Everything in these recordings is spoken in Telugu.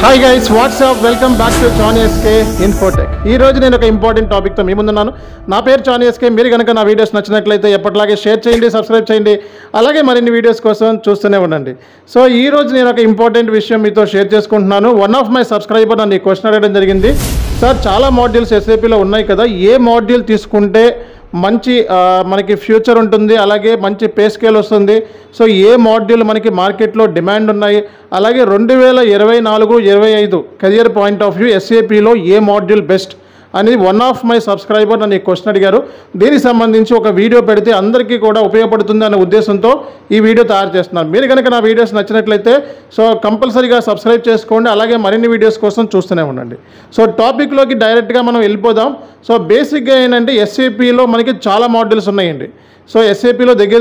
Hi guys, what's up, welcome back to Jani SK Infotech. ఈ రోజు నేను ఒక ఇంపార్టెంట్ టాపిక్తో మీ ముందున్నాను. నా పేరు జానీ ఎస్కే. మీరు కనుక నా వీడియోస్ నచ్చినట్లయితే ఎప్పటిలాగే షేర్ చేయండి, సబ్స్క్రైబ్ చేయండి, అలాగే మరిన్ని వీడియోస్ కోసం చూస్తూనే ఉండండి. సో ఈ రోజు నేను ఒక ఇంపార్టెంట్ విషయం మీతో షేర్ చేసుకుంటున్నాను. వన్ ఆఫ్ మై సబ్స్క్రైబర్ నన్ను ఈ క్వశ్చన్ అడగడం జరిగింది. సార్, చాలా మాడ్యూల్స్ ఎస్ఏపీలో ఉన్నాయి కదా, ఏ మాడ్యూల్ తీసుకుంటే మంచి మనకి ఫ్యూచర్ ఉంటుంది, అలాగే మంచి పే స్కేల్ వస్తుంది, సో ఏ మాడ్యూల్ మనకి మార్కెట్లో డిమాండ్ ఉన్నాయి, అలాగే 2024-25 కెరియర్ పాయింట్ ఆఫ్ వ్యూ ఎస్ఏపీలో ఏ మాడ్యూల్ బెస్ట్ అనేది వన్ ఆఫ్ మై సబ్స్క్రైబర్ నన్ను ఈ క్వశ్చన్ అడిగారు. దీనికి సంబంధించి ఒక వీడియో పెడితే అందరికీ కూడా ఉపయోగపడుతుంది అనే ఉద్దేశంతో ఈ వీడియో తయారు చేస్తున్నాను. మీరు కనుక నా వీడియోస్ నచ్చినట్లయితే సో కంపల్సరీగా సబ్స్క్రైబ్ చేసుకోండి, అలాగే మరిన్ని వీడియోస్ కోసం చూస్తూనే ఉండండి. సో టాపిక్లోకి డైరెక్ట్గా మనం వెళ్ళిపోదాం. సో బేసిక్గా ఏంటంటే ఎస్ఏపీలో మనకి చాలా మాడ్యూల్స్ ఉన్నాయండి. సో ఎస్ఏపీలో దగ్గర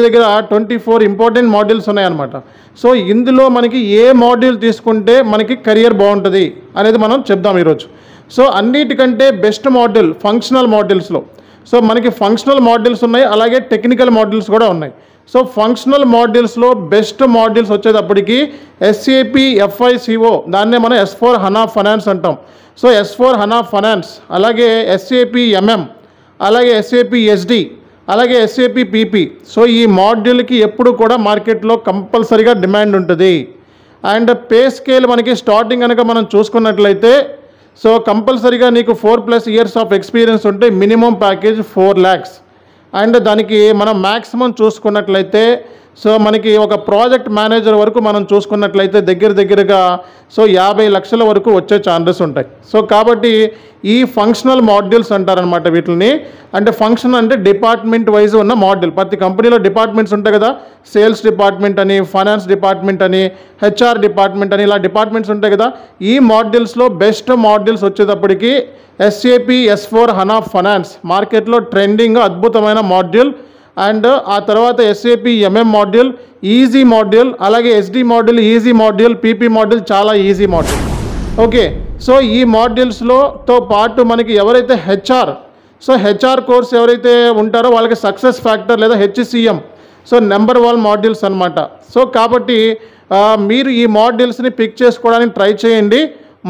24 ఇంపార్టెంట్ మాడ్యూల్స్ ఉన్నాయన్నమాట. సో ఇందులో మనకి ఏ మాడ్యూల్ తీసుకుంటే మనకి కెరియర్ బాగుంటుంది అనేది మనం చెప్దాం ఈరోజు. సో అన్నిటికంటే బెస్ట్ మాడ్యూల్ ఫంక్షనల్ మాడ్యూల్స్లో. సో మనకి ఫంక్షనల్ మాడ్యూల్స్ ఉన్నాయి, అలాగే టెక్నికల్ మాడ్యూల్స్ కూడా ఉన్నాయి. సో ఫంక్షనల్ మాడ్యూల్స్లో బెస్ట్ మాడ్యూల్స్ వచ్చేటప్పటికి ఎస్ఏపీ FICO, దాన్నే మనం S/4HANA ఫైనాన్స్ అంటాం. సో S/4HANA ఫైనాన్స్, అలాగే ఎస్ఏపీ MM, అలాగే ఎస్ఏపీ SD, అలాగే ఎస్ఏపీ PP. సో ఈ మాడ్యూల్కి ఎప్పుడు కూడా మార్కెట్లో కంపల్సరీగా డిమాండ్ ఉంటుంది. అండ్ పే స్కేల్ మనకి స్టార్టింగ్ కనుక మనం చూసుకున్నట్లయితే సో కంపల్సరీగా నీకు 4+ ఇయర్స్ ఆఫ్ ఎక్స్పీరియన్స్ ఉంటే మినిమం ప్యాకేజ్ 4 lakhs. అండ్ దానికి మనం మ్యాక్సిమం చూసుకున్నట్లయితే సో మనకి ఒక ప్రాజెక్ట్ మేనేజర్ వరకు మనం చూసుకున్నట్లయితే దగ్గరగా సో 50 లక్షల వరకు వచ్చే ఛాన్సెస్ ఉంటాయి. సో కాబట్టి ఈ ఫంక్షనల్ మాడ్యూల్స్ అంటారనమాట వీటిని. అంటే ఫంక్షన్ అంటే డిపార్ట్మెంట్ వైజ్ ఉన్న మాడ్యూల్. ప్రతి కంపెనీలో డిపార్ట్మెంట్స్ ఉంటాయి కదా, సేల్స్ డిపార్ట్మెంట్ అని, ఫైనాన్స్ డిపార్ట్మెంట్ అని, HR డిపార్ట్మెంట్ అని, ఇలా డిపార్ట్మెంట్స్ ఉంటాయి కదా. ఈ మాడ్యూల్స్లో బెస్ట్ మాడ్యూల్స్ వచ్చేటప్పటికి ఎస్ఏపీ S/4HANA ఫైనాన్స్ మార్కెట్లో ట్రెండింగ్ అద్భుతమైన మాడ్యూల్. అండ్ ఆ తర్వాత SAP MM module easy module, అలాగే SD module easy module, PP module చాలా ఈజీ మాడ్యూల్. ఓకే, సో ఈ మాడ్యూల్స్తో పాటు మనకి ఎవరైతే HR కోర్స్ ఎవరైతే ఉంటారో వాళ్ళకి సక్సెస్ ఫ్యాక్టర్ లేదా HCM సో నెంబర్ 1 మాడ్యూల్స్ అనమాట. సో కాబట్టి మీరు ఈ మాడ్యూల్స్ని పిక్ చేసుకోవడానికి ట్రై చేయండి.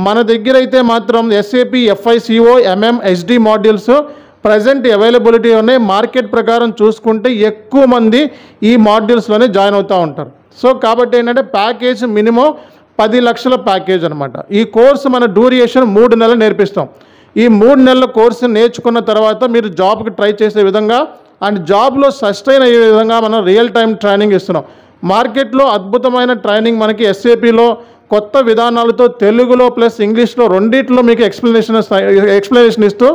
మన దగ్గర అయితే మాత్రం SAP FICO, MM, SD modules present availability ఉన్నాయి. మార్కెట్ ప్రకారం చూసుకుంటే ఎక్కువ మంది ఈ మాడ్యూల్స్లోనే జాయిన్ అవుతూ ఉంటారు. సో కాబట్టి ఏంటంటే ప్యాకేజ్ మినిమం 10 లక్షల ప్యాకేజ్ అనమాట. ఈ కోర్సు మన డ్యూరేషన్ 3 నెలలు నేర్పిస్తాం. ఈ 3 నెలల కోర్సు నేర్చుకున్న తర్వాత మీరు జాబ్కి ట్రై చేసే విధంగా అండ్ జాబ్లో సస్టైన్ అయ్యే విధంగా మనం రియల్ టైం ట్రైనింగ్ ఇస్తున్నాం. మార్కెట్లో అద్భుతమైన ట్రైనింగ్ మనకి ఎస్ఏపీలో కొత్త విధానాలతో తెలుగులో ప్లస్ ఇంగ్లీష్లో రెండిట్లో మీకు ఎక్స్ప్లెనేషన్ ఇస్తూ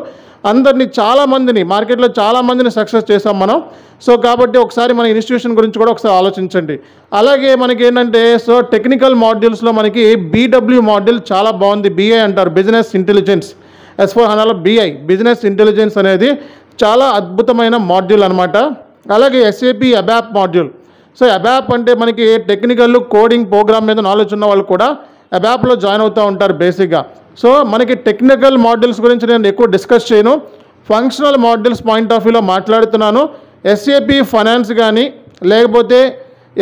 అందరినీ మార్కెట్లో చాలామందిని సక్సెస్ చేసాం మనం. సో కాబట్టి ఒకసారి మన ఇన్స్టిట్యూషన్ గురించి కూడా ఒకసారి ఆలోచించండి. అలాగే మనకి ఏంటంటే సో టెక్నికల్ మాడ్యూల్స్లో మనకి BW మాడ్యూల్ చాలా బాగుంది. BI అంటారు, బిజినెస్ ఇంటెలిజెన్స్. S/4HANAలో BI బిజినెస్ ఇంటెలిజెన్స్ అనేది చాలా అద్భుతమైన మాడ్యూల్ అనమాట. అలాగే SAP ABAP module. So ABAP అంటే మనకి టెక్నికల్ కోడింగ్ ప్రోగ్రామ్ మీద నాలెడ్జ్ ఉన్న వాళ్ళు కూడా ABAPలో జాయిన్ అవుతూ ఉంటారు బేసిక్గా. సో మనకి టెక్నికల్ మాడ్యూల్స్ గురించి నేను ఎక్కువ డిస్కస్ చేయను, ఫంక్షనల్ మాడ్యూల్స్ పాయింట్ ఆఫ్ వ్యూలో మాట్లాడుతున్నాను. ఎస్ఏపీ ఫైనాన్స్ కానీ లేకపోతే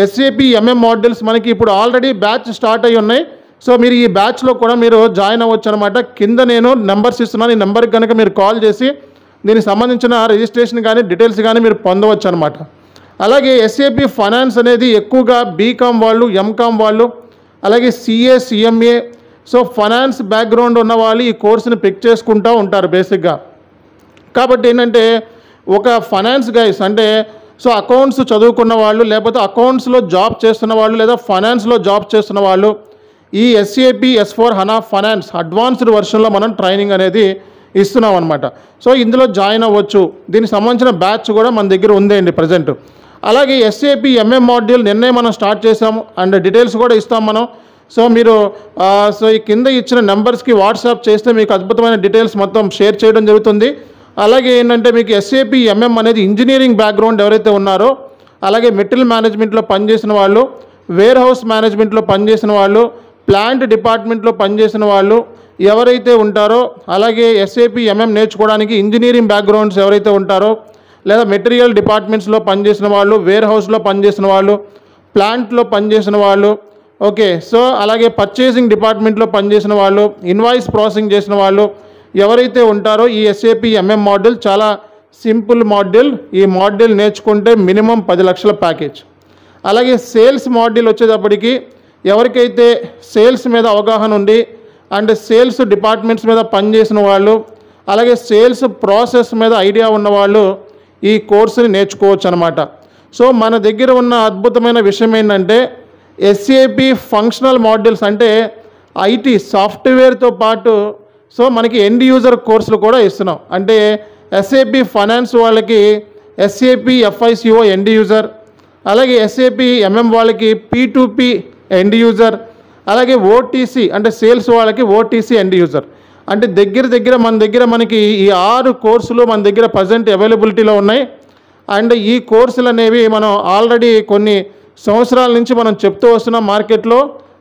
ఎస్ఏపీ MM మాడ్యూల్స్ మనకి ఇప్పుడు ఆల్రెడీ బ్యాచ్ స్టార్ట్ అయ్యి ఉన్నాయి. సో మీరు ఈ బ్యాచ్లో కూడా మీరు జాయిన్ అవ్వచ్చు అనమాట. కింద నేను నెంబర్స్ ఇస్తున్నాను, ఈ నెంబర్కి కనుక మీరు కాల్ చేసి దీనికి సంబంధించిన రిజిస్ట్రేషన్ కానీ డీటెయిల్స్ కానీ మీరు పొందవచ్చు అనమాట. అలాగే ఎస్ఏపీ ఫైనాన్స్ అనేది ఎక్కువగా BCom వాళ్ళు, MCom వాళ్ళు, అలాగే CA CMA so finance background ఉన్న వాళ్ళు ఈ కోర్సుని పిక్ చేసుకుంటూ ఉంటారు బేసిక్గా. కాబట్టి ఏంటంటే ఒక ఫైనాన్స్ గైస్ అంటే సో అకౌంట్స్ చదువుకున్న వాళ్ళు, లేకపోతే అకౌంట్స్లో జాబ్ చేస్తున్న వాళ్ళు, లేదా ఫైనాన్స్లో జాబ్ చేస్తున్న వాళ్ళు ఈ ఎస్ఏపీ S/4HANA ఫైనాన్స్ అడ్వాన్స్డ్ వర్షన్లో మనం ట్రైనింగ్ అనేది ఇస్తున్నాం అనమాట. సో ఇందులో జాయిన్ అవ్వచ్చు. దీనికి సంబంధించిన బ్యాచ్ కూడా మన దగ్గర ఉందండి ప్రజెంట్. అలాగే ఎస్ఏపీ MM మాడ్యూల్ నిన్నే మనం స్టార్ట్ చేసాము అండ్ డీటెయిల్స్ కూడా ఇస్తాం మనం. సో మీరు సో ఈ కింద ఇచ్చిన నెంబర్స్కి వాట్సాప్ చేస్తే మీకు అద్భుతమైన డీటెయిల్స్ మొత్తం షేర్ చేయడం జరుగుతుంది. అలాగే ఏంటంటే మీకు SAP MM అనేది ఇంజనీరింగ్ బ్యాక్గ్రౌండ్ ఎవరైతే ఉన్నారో, అలాగే మెటీరియల్ మేనేజ్మెంట్లో పనిచేసిన వాళ్ళు, వేర్ హౌస్ మేనేజ్మెంట్లో పనిచేసిన వాళ్ళు, ప్లాంట్ డిపార్ట్మెంట్లో పనిచేసిన వాళ్ళు ఎవరైతే ఉంటారో, అలాగే SAP MM నేర్చుకోవడానికి ఇంజనీరింగ్ బ్యాక్గ్రౌండ్స్ ఎవరైతే ఉంటారో, లేదా మెటీరియల్ డిపార్ట్మెంట్స్లో పనిచేసిన వాళ్ళు, వేర్ హౌస్లో పనిచేసిన వాళ్ళు, ప్లాంట్లో పనిచేసిన వాళ్ళు, ఓకే. సో అలాగే పర్చేసింగ్ డిపార్ట్మెంట్లో పనిచేసిన వాళ్ళు, ఇన్వాయిస్ ప్రాసెసింగ్ చేసిన వాళ్ళు ఎవరైతే ఉంటారో, ఈ SAP MM మాడ్యూల్ చాలా సింపుల్ మాడ్యూల్. ఈ మాడ్యూల్ నేర్చుకుంటే మినిమం 10 లక్షల ప్యాకేజ్. అలాగే సేల్స్ మాడ్యూల్ వచ్చేటప్పటికి ఎవరికైతే సేల్స్ మీద అవగాహన ఉంది అండ్ సేల్స్ డిపార్ట్మెంట్స్ మీద పనిచేసిన వాళ్ళు, అలాగే సేల్స్ ప్రాసెస్ మీద ఐడియా ఉన్నవాళ్ళు ఈ కోర్సుని నేర్చుకోవచ్చు అనమాట. సో మన దగ్గర ఉన్న అద్భుతమైన విషయం ఏంటంటే SAP ఫంక్షనల్ మాడ్యూల్స్ అంటే IT సాఫ్ట్వేర్తో పాటు సో మనకి ఎండ్ యూజర్ కోర్సులు కూడా ఇస్తున్నాం. అంటే SAP ఫైనాన్స్ వాళ్ళకి SAP FICO ఎండ్ యూజర్, అలాగే SAP MM వాళ్ళకి P2P ఎండ్ యూజర్, అలాగే OTC అంటే సేల్స్ వాళ్ళకి OTC ఎండ్ యూజర్. అంటే మన దగ్గర మనకి ఈ 6 కోర్సులు మన దగ్గర ప్రజెంట్ అవైలబిలిటీలో ఉన్నాయి. అండ్ ఈ కోర్సులు అనేవి మనం ఆల్రెడీ కొన్ని సంవత్సరాల నుంచి మనం చెప్తూ వస్తున్నాం మార్కెట్లో.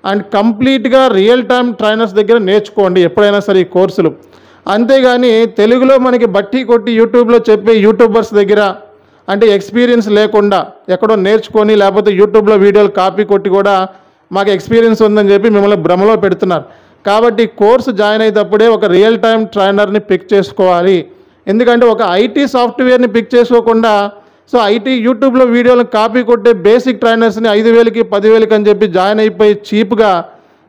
అండ్ కంప్లీట్గా రియల్ టైమ్ ట్రైనర్స్ దగ్గర నేర్చుకోండి ఎప్పుడైనా సరే ఈ కోర్సులు. అంతేగాని తెలుగులో మనకి బట్టి కొట్టి యూట్యూబ్లో చెప్పే యూట్యూబర్స్ దగ్గర అంటే ఎక్స్పీరియన్స్ లేకుండా ఎక్కడో నేర్చుకొని లేకపోతే యూట్యూబ్లో వీడియోలు కాపీ కొట్టి కూడా మాకు ఎక్స్పీరియన్స్ ఉందని చెప్పి మిమ్మల్ని భ్రమలో పెడుతున్నారు. కాబట్టి కోర్సు జాయిన్ అయ్యేటప్పుడే ఒక రియల్ టైమ్ ట్రైనర్ని పిక్ చేసుకోవాలి. ఎందుకంటే ఒక IT సాఫ్ట్వేర్ని పిక్ చేసుకోకుండా సో IT యూట్యూబ్లో వీడియోలను కాపీ కొట్టే బేసిక్ ట్రైనర్స్ని 5,000కి 10,000కి అని చెప్పి జాయిన్ అయిపోయి చీప్గా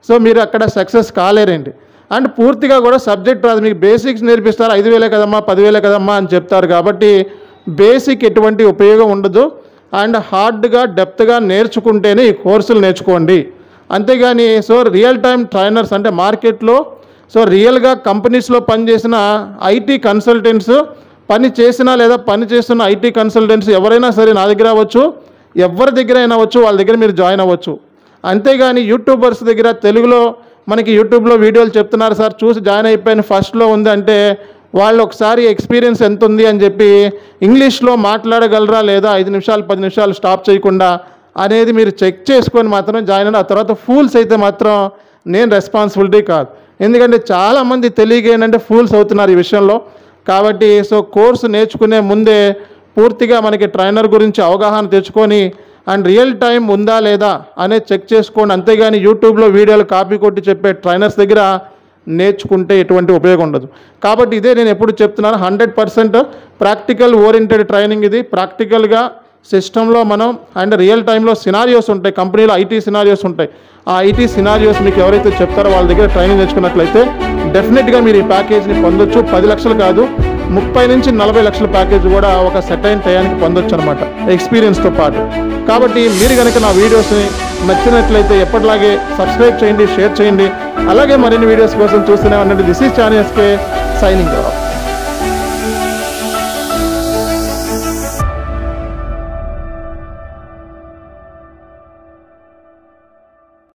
సో మీరు అక్కడ సక్సెస్ కాలేరండి. అండ్ పూర్తిగా కూడా సబ్జెక్ట్ రాదు, మీకు బేసిక్స్ నేర్పిస్తారు, 5,000 కదమ్మా 10,000 కదమ్మా అని చెప్తారు. కాబట్టి బేసిక్ ఎటువంటి ఉపయోగం ఉండదు. అండ్ హార్డ్గా డెప్త్గా నేర్చుకుంటేనే ఈ కోర్సులు నేర్చుకోండి. అంతేగాని సో రియల్ టైమ్ ట్రైనర్స్ అంటే మార్కెట్లో సో రియల్గా కంపెనీస్లో పనిచేసిన IT కన్సల్టెంట్స్ పని చేసినా లేదా పని చేస్తున్న IT కన్సల్టెంట్స్ ఎవరైనా సరే నా దగ్గర అవ్వచ్చు, ఎవరి దగ్గర అయినా అవ్వచ్చు, వాళ్ళ దగ్గర మీరు జాయిన్ అవ్వచ్చు. అంతేగాని యూట్యూబర్స్ దగ్గర తెలుగులో మనకి యూట్యూబ్లో వీడియోలు చెప్తున్నారు సార్ చూసి జాయిన్ అయిపోయిన ఫస్ట్లో ఉంది అంటే వాళ్ళు ఒకసారి ఎక్స్పీరియన్స్ ఎంత ఉంది అని చెప్పి ఇంగ్లీష్లో మాట్లాడగలరా లేదా 5 నిమిషాలు 10 నిమిషాలు స్టాప్ చేయకుండా అనేది మీరు చెక్ చేసుకొని మాత్రం జాయిన్ అయిన. ఆ తర్వాత ఫూల్స్ అయితే మాత్రం నేను రెస్పాన్సిబిలిటీ కాదు. ఎందుకంటే చాలామంది తెలియక ఏంటంటే ఫూల్స్ అవుతున్నారు ఈ విషయంలో. కాబట్టి సో కోర్సు నేర్చుకునే ముందే పూర్తిగా మనకి ట్రైనర్ గురించి అవగాహన తెచ్చుకొని అండ్ రియల్ టైం ఉందా లేదా అనేది చెక్ చేసుకోండి. అంతేగాని యూట్యూబ్లో వీడియోలు కాపీ కొట్టి చెప్పే ట్రైనర్స్ దగ్గర నేర్చుకుంటే ఎటువంటి ఉపయోగం ఉండదు. కాబట్టి ఇదే నేను ఎప్పుడు చెప్తున్నాను, 100% ప్రాక్టికల్ ఓరియంటెడ్ ట్రైనింగ్ ఇది. ప్రాక్టికల్గా సిస్టంలో మనం అండ్ రియల్ టైంలో సినారియోస్ ఉంటాయి, కంపెనీలో IT సినారియోస్ ఉంటాయి. ఆ IT సినారియోస్ మీకు ఎవరైతే చెప్తారో వాళ్ళ దగ్గర ట్రైనింగ్ నేర్చుకున్నట్లయితే డెఫినెట్గా మీరు ఈ ప్యాకేజ్ని పొందొచ్చు. 10 లక్షలు కాదు 30 నుంచి 40 లక్షల ప్యాకేజ్ కూడా ఒక సెట్ అయిన టయానికి పొందొచ్చు అనమాట ఎక్స్పీరియన్స్తో పాటు. కాబట్టి మీరు కనుక నా వీడియోస్ని నచ్చినట్లయితే ఎప్పటిలాగే సబ్స్క్రైబ్ చేయండి, షేర్ చేయండి. అలాగే మరిన్ని వీడియోస్ కోసం చూస్తూనే ఉండండి. This is Chani SK signing of.